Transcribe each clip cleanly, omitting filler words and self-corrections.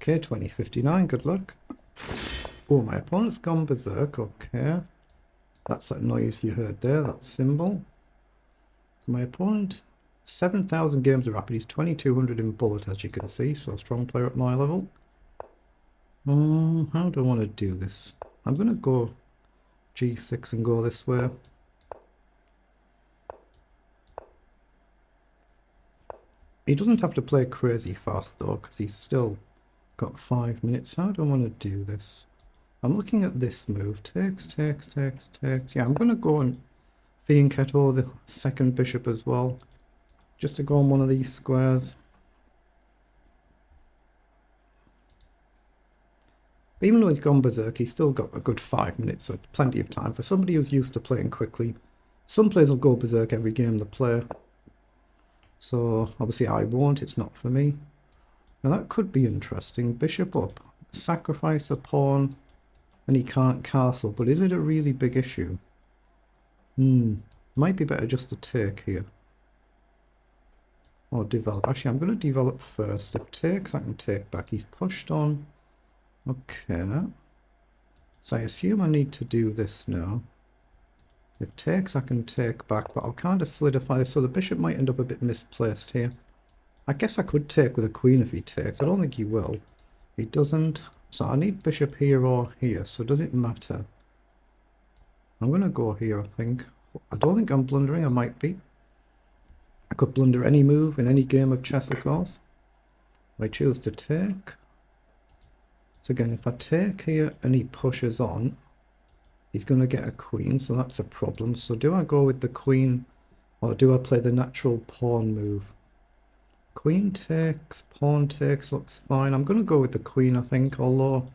Okay, 2059, good luck. Oh, my opponent's gone berserk, okay. That's that noise you heard there, that symbol. My opponent, 7,000 games of rapid, he's 2200 in bullet, as you can see, so a strong player at my level. How do I want to do this? I'm going to go G6 and go this way. He doesn't have to play crazy fast though, because he's still got 5 minutes. How do I want to do this? I'm looking at this move. Takes. Yeah, I'm going to go and fianchetto the second bishop as well, just to go on one of these squares. But even though he's gone berserk, he's still got a good 5 minutes, so plenty of time for somebody who's used to playing quickly. Some players will go berserk every game they play. So obviously I won't, it's not for me. Now that could be interesting. Bishop up, sacrifice a pawn, and he can't castle, but is it a really big issue? Might be better just to take here. Or develop. Actually, I'm going to develop first. If takes, I can take back. He's pushed on. Okay. So I assume I need to do this now. If takes, I can take back, but I'll kind of solidify this, so the bishop might end up a bit misplaced here. I guess I could take with a queen if he takes. I don't think he will. He doesn't. So I need bishop here or here, so does it matter? I'm going to go here, I think. I don't think I'm blundering, I might be. I could blunder any move in any game of chess, of course. I choose to take. So again, if I take here and he pushes on, he's going to get a queen, so that's a problem. So do I go with the queen, or do I play the natural pawn move? Queen takes, pawn takes, looks fine. I'm going to go with the queen, I think, although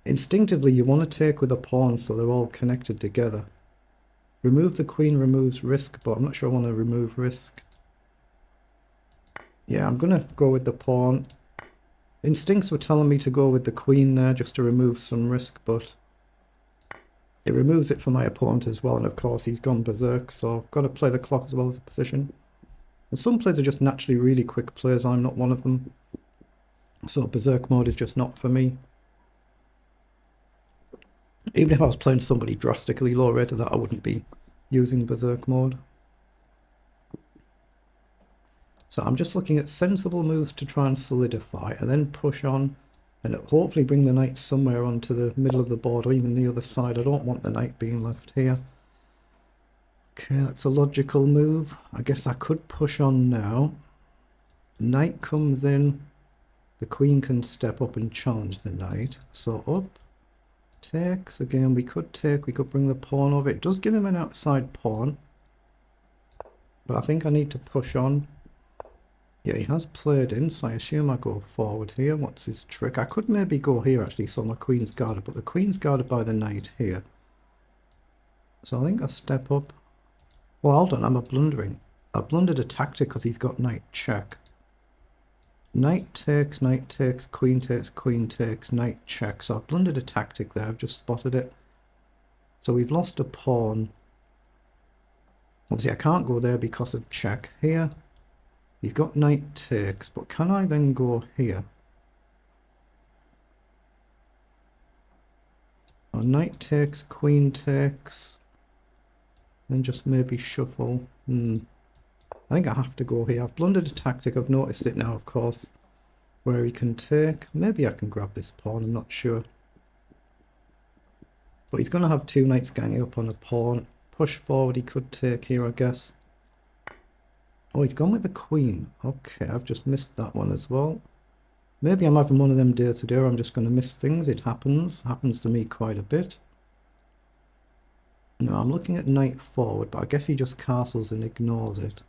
instinctively you want to take with a pawn so they're all connected together. Remove the queen removes risk, but I'm not sure I want to remove risk. Yeah, I'm going to go with the pawn. Instincts were telling me to go with the queen there just to remove some risk, but it removes it for my opponent as well, and of course he's gone berserk, so I've got to play the clock as well as the position. And some players are just naturally really quick players, I'm not one of them. So berserk mode is just not for me. Even if I was playing somebody drastically low rated, that I wouldn't be using berserk mode. So I'm just looking at sensible moves to try and solidify, and then push on, and hopefully bring the knight somewhere onto the middle of the board, or even the other side. I don't want the knight being left here. Okay, that's a logical move. I guess I could push on now. Knight comes in. The queen can step up and challenge the knight. So up. Takes. Again, we could take. We could bring the pawn over. It does give him an outside pawn. But I think I need to push on. Yeah, he has played in, so I assume I go forward here. What's his trick? I could maybe go here, actually, so my queen's guarded. But the queen's guarded by the knight here. So I think I step up. Well, hold on, I'm blundering. I blundered a tactic because he's got knight check. Knight takes, queen takes, knight check. So I've blundered a tactic there, I've just spotted it. So we've lost a pawn. Obviously I can't go there because of check here. He's got knight takes, but can I then go here? Oh, knight takes, queen takes. Then just maybe shuffle. I think I have to go here. I've blundered a tactic. I've noticed it now, of course, where he can take. Maybe I can grab this pawn. I'm not sure. But he's going to have two knights ganging up on a pawn. Push forward. He could take here, I guess. Oh, he's gone with the queen. Okay, I've just missed that one as well. Maybe I'm having one of them days today where I'm just going to miss things. It happens. Happens to me quite a bit. No, I'm looking at knight forward, but I guess he just castles and ignores it.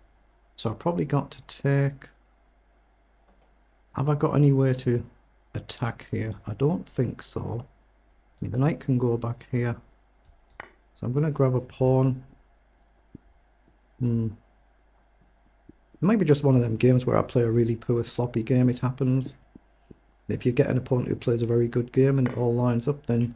So I've probably got to take. Have I got any way to attack here? I don't think so. I mean, the knight can go back here. So I'm going to grab a pawn. It might be just one of them games where I play a really poor sloppy game. It happens. If you get an opponent who plays a very good game and it all lines up, then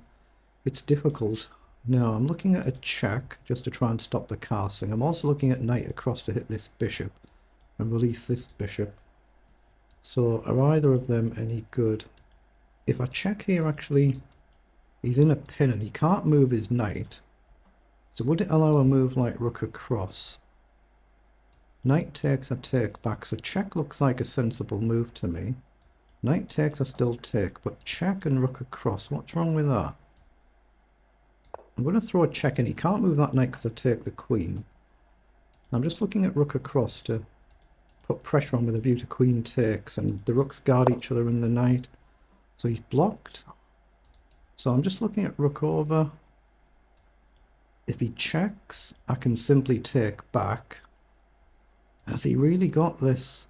it's difficult. Now, I'm looking at a check just to try and stop the castling. I'm also looking at knight across to hit this bishop and release this bishop. So, are either of them any good? if I check here, actually, he's in a pin and he can't move his knight. So would it allow a move like rook across? Knight takes, I take back. So check looks like a sensible move to me. Knight takes, I still take. But check and rook across. What's wrong with that? I'm going to throw a check in. He can't move that knight because I take the queen. I'm just looking at rook across to put pressure on with a view to queen takes. And the rooks guard each other in the knight. So he's blocked. So I'm just looking at rook over. If he checks, I can simply take back. Has he really got this?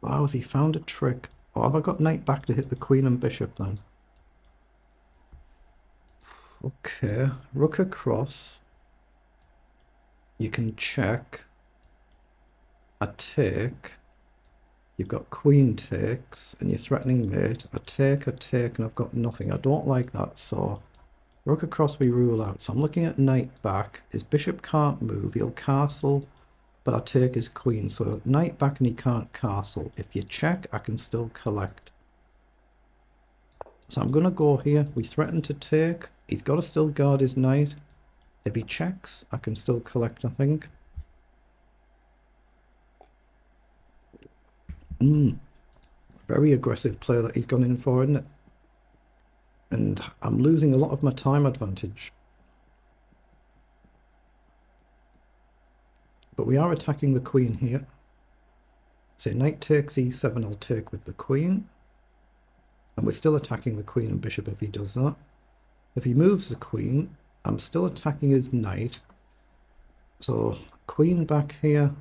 Wow, has he found a trick? Or have I got knight back to hit the queen and bishop then? Okay, rook across. You can check. I take. You've got queen takes, and you're threatening mate. I take, and I've got nothing. I don't like that, so rook across we rule out. So I'm looking at knight back. His bishop can't move. He'll castle, but I take his queen. So knight back and he can't castle. If you check, I can still collect. So I'm going to go here. We threaten to take. He's got to still guard his knight. If he checks, I can still collect, I think. Very aggressive play that he's gone in for, isn't it? And I'm losing a lot of my time advantage. But we are attacking the queen here. Say knight takes e7, I'll take with the queen. And we're still attacking the queen and bishop if he does that. If he moves the queen, I'm still attacking his knight. So queen back here.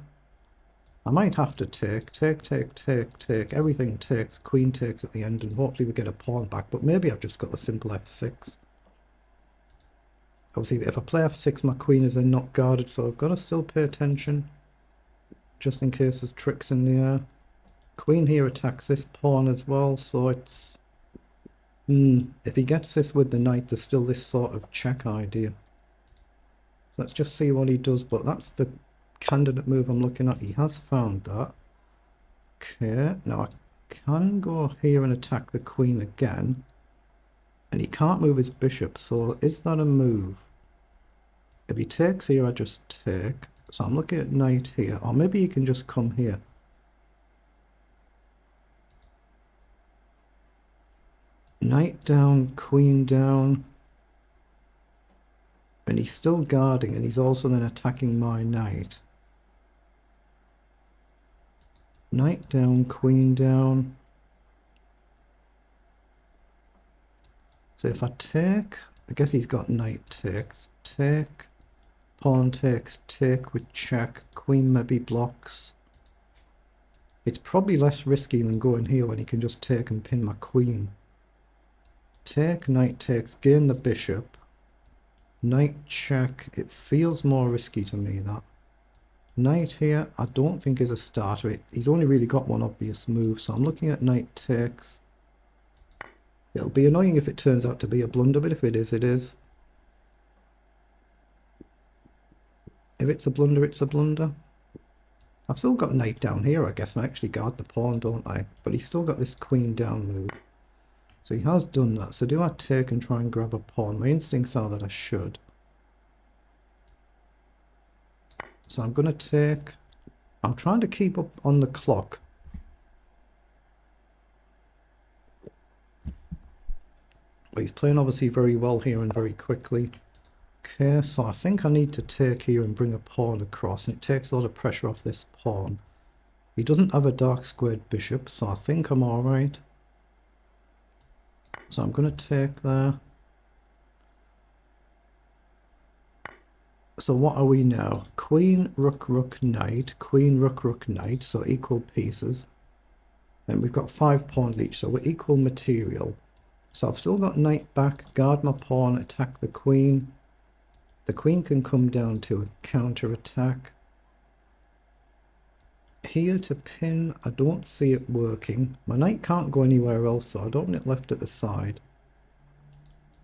I might have to take. Everything takes. Queen takes at the end, and hopefully we get a pawn back. But maybe I've just got the simple f6. Obviously, if I play f6, my queen is then not guarded, so I've got to still pay attention. Just in case there's tricks in the air. Queen here attacks this pawn as well, so it's... if he gets this with the knight, there's still this sort of check idea. Let's just see what he does, but that's the candidate move I'm looking at. He has found that. Okay, now I can go here and attack the queen again. And he can't move his bishop, so is that a move? If he takes here, I just take. So I'm looking at knight here, or maybe he can just come here. Knight down, queen down. And he's still guarding, and he's also then attacking my knight. Knight down, queen down. So if I take, I guess he's got knight takes, take, pawn takes, take with check, queen maybe blocks. It's probably less risky than going here when he can just take and pin my queen. Take, knight takes, gain the bishop. Knight check, it feels more risky to me, that. Knight here, I don't think is a starter. He's only really got one obvious move, so I'm looking at knight takes. It'll be annoying if it turns out to be a blunder, but if it is, it is. If it's a blunder, it's a blunder. I've still got knight down here, I guess, and I actually guard the pawn, don't I? But he's still got this queen down move. So he has done that. So do I take and try and grab a pawn? My instincts are that I should. So I'm going to take... I'm trying to keep up on the clock. But he's playing obviously very well here and very quickly. Okay, so I think I need to take here and bring a pawn across, and it takes a lot of pressure off this pawn. He doesn't have a dark squared bishop, so I think I'm alright. So I'm going to take there. So what are we now? Queen, rook, rook, knight. Queen, rook, rook, knight. So equal pieces. And we've got 5 pawns each, so we're equal material. So I've still got knight back, guard my pawn, attack the queen. The queen can come down to a counter attack. Here to pin, I don't see it working. My knight can't go anywhere else, so I don't want it left at the side.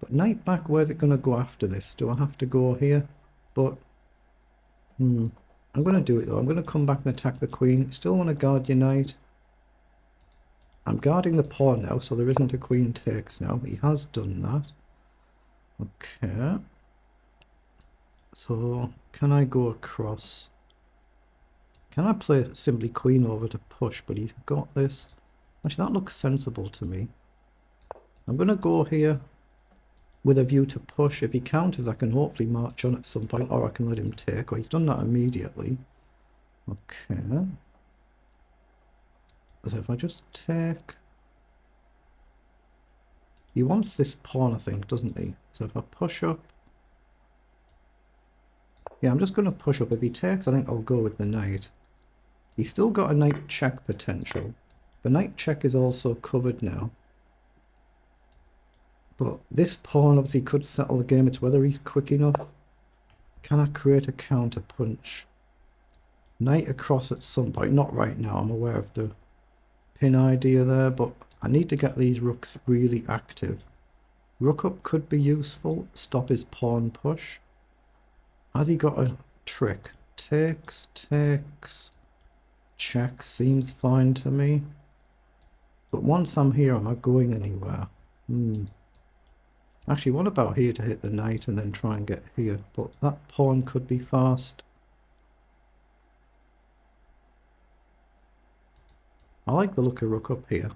But knight back, where's it going to go after this? Do I have to go here? But, I'm going to do it though. I'm going to come back and attack the queen. Still want to guard your knight. I'm guarding the pawn now, so there isn't a queen takes now. He has done that. Okay. So, can I go across? Can I play simply queen over to push? But he's got this. Actually, that looks sensible to me. I'm going to go here with a view to push. If he counters, I can hopefully march on at some point, or I can let him take. Or he's done that immediately. Okay. So if I just take... He wants this pawn, I think, doesn't he? So if I push up... Yeah, I'm just going to push up. If he takes, I think I'll go with the knight. He's still got a knight check potential. The knight check is also covered now. But this pawn obviously could settle the game. It's whether he's quick enough. Can I create a counter punch? Knight across at some point. Not right now. I'm aware of the pin idea there, but I need to get these rooks really active. Rook up could be useful. Stop his pawn push. Has he got a trick? Takes, takes, check. Seems fine to me. But once I'm here, am I going anywhere? Actually, what about here to hit the knight and then try and get here? But that pawn could be fast. I like the look of rook up here.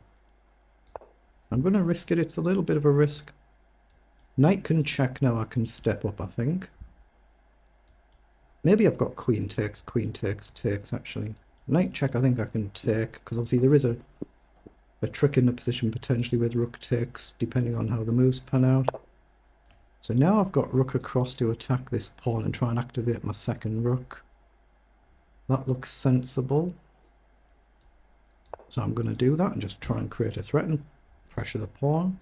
I'm going to risk it. It's a little bit of a risk. Knight can check now. I can step up, I think. Maybe I've got queen takes, takes, actually. Knight check, I think I can take, because obviously there is a trick in the position potentially with rook takes, depending on how the moves pan out. So now I've got rook across to attack this pawn and try and activate my second rook. That looks sensible. So I'm going to do that and just try and create a threat and pressure the pawn.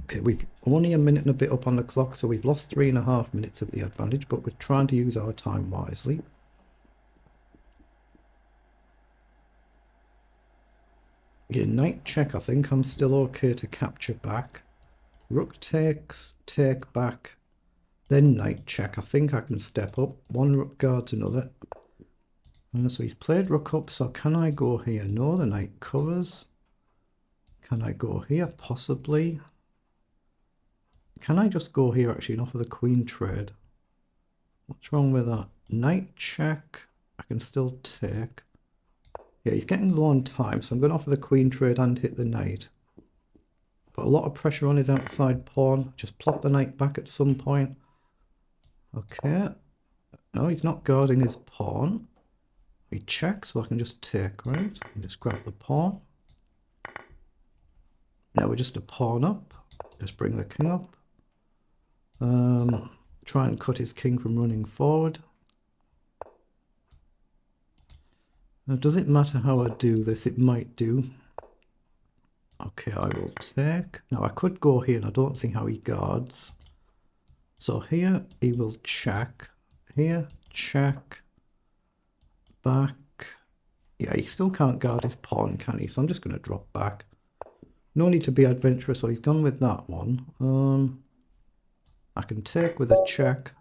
Okay, we've only a minute and a bit up on the clock, so we've lost 3.5 minutes of the advantage, but we're trying to use our time wisely. Yeah, knight check, I think I'm still okay to capture back. Rook takes, take back, then knight check. I think I can step up. One rook guards another. So he's played rook up, so can I go here? No, the knight covers. Can I go here? Possibly. Can I just go here actually and offer the queen trade? What's wrong with that? Knight check. I can still take. Yeah, he's getting low on time, so I'm going to offer the queen trade and hit the knight. Put a lot of pressure on his outside pawn. Just plop the knight back at some point. Okay. No, he's not guarding his pawn. He checks, so I can just take, right? And just grab the pawn. Now we're just a pawn up. Just bring the king up. Try and cut his king from running forward. Now, does it matter how I do this? It might do. Okay, I will take. Now, I could go here, and I don't see how he guards. So here, he will check. Here, check. Back. Yeah, he still can't guard his pawn, can he? So I'm just going to drop back. No need to be adventurous, so he's gone with that one. I can take with a check.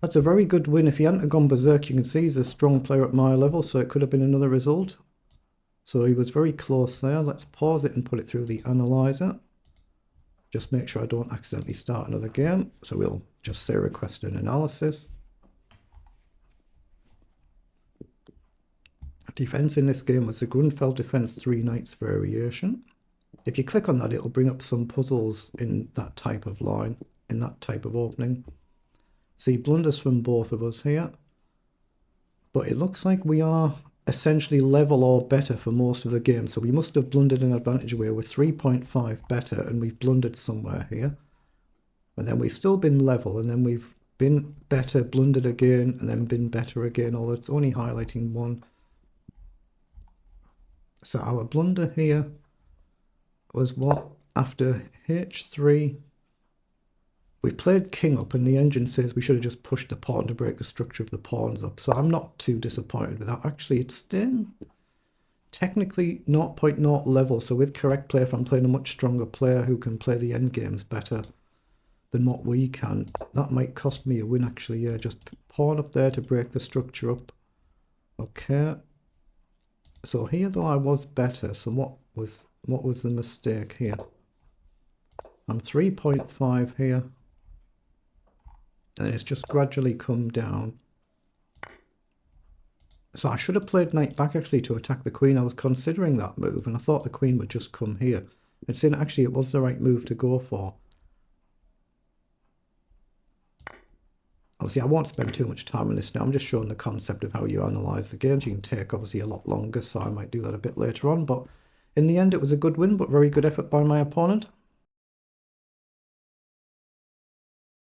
That's a very good win. If he hadn't gone berserk, you can see he's a strong player at my level, so it could have been another result. So he was very close there. Let's pause it and put it through the analyzer. Just make sure I don't accidentally start another game. So we'll just say request an analysis. Defense in this game was the Grunfeld defense 3 knights variation. If you click on that, it'll bring up some puzzles in that type of line, in that type of opening. See blunders from both of us here. But it looks like we are essentially level or better for most of the game. So we must have blundered an advantage where we're 3.5 better and we've blundered somewhere here. And then we've still been level and then we've been better, blundered again, and then been better again, although it's only highlighting one. So our blunder here was what? After h3, we played king up and the engine says we should have just pushed the pawn to break the structure of the pawns up. So I'm not too disappointed with that. Actually, it's still technically 0.0 level. So with correct play, if I'm playing a much stronger player who can play the end games better than what we can, that might cost me a win actually. Yeah, just pawn up there to break the structure up. Okay. So here though I was better, so what was the mistake here? I'm 3.5 here. And it's just gradually come down. So I should have played knight back actually to attack the queen. I was considering that move and I thought the queen would just come here. It's in actually it was the right move to go for. Obviously I won't spend too much time on this now. I'm just showing the concept of how you analyse the games. You can take obviously a lot longer, so I might do that a bit later on. But in the end it was a good win, but very good effort by my opponent.